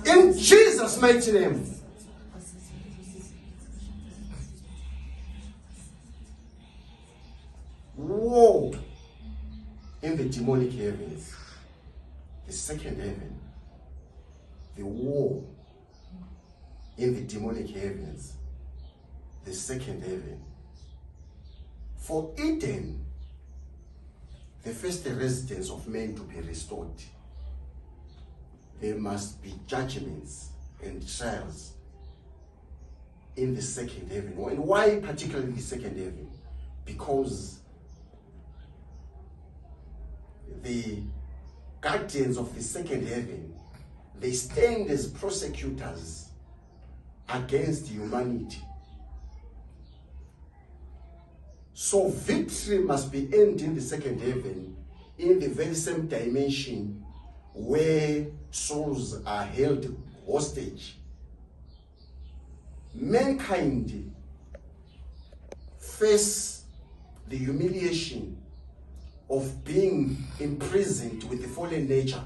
In Jesus' mighty name. War in the demonic heavens, the second heaven. The war in the demonic heavens, the second heaven. For Eden, the first residence of men to be restored, there must be judgments and trials in the second heaven. And why particularly the second heaven? Because the guardians of the second heaven, they stand as prosecutors against humanity. So victory must be earned in the second heaven, in the very same dimension where souls are held hostage. Mankind face the humiliation of being imprisoned with the fallen nature.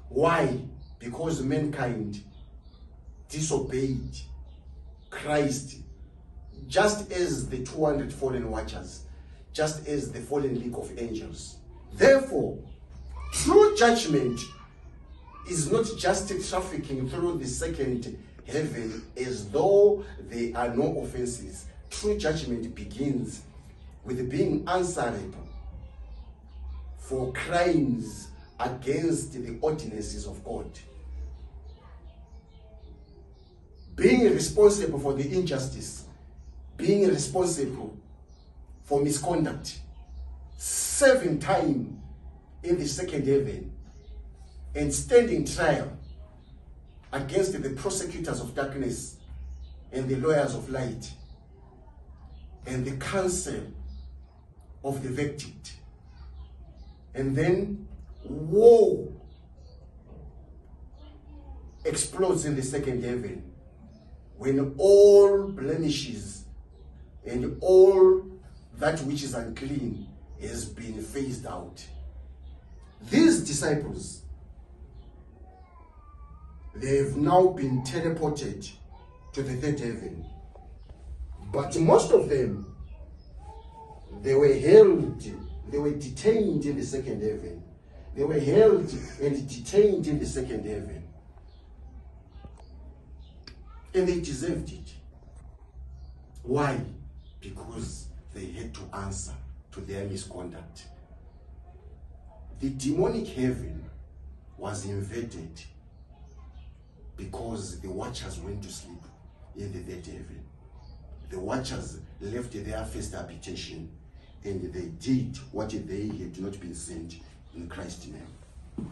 Why? Because mankind disobeyed Christ, just as the 200 fallen watchers, just as the fallen league of angels. Therefore, true judgment is not just trafficking through the second heaven as though there are no offenses. True judgment begins with being answerable for crimes against the ordinances of God. Being responsible for the injustice, being responsible for misconduct, serving time in the second heaven, and standing trial against the prosecutors of darkness and the lawyers of light and the counsel of the verdict. And then war explodes in the second heaven when all blemishes and all that which is unclean has been phased out. These disciples, they have now been teleported to the third heaven. But most of them, they were held, they were detained in the second heaven. They were held and detained in the second heaven. And they deserved it. Why? Because they had to answer to their misconduct. The demonic heaven was invaded because the watchers went to sleep in the third heaven. The watchers left their first habitation and they did what they had not been sent in Christ's name.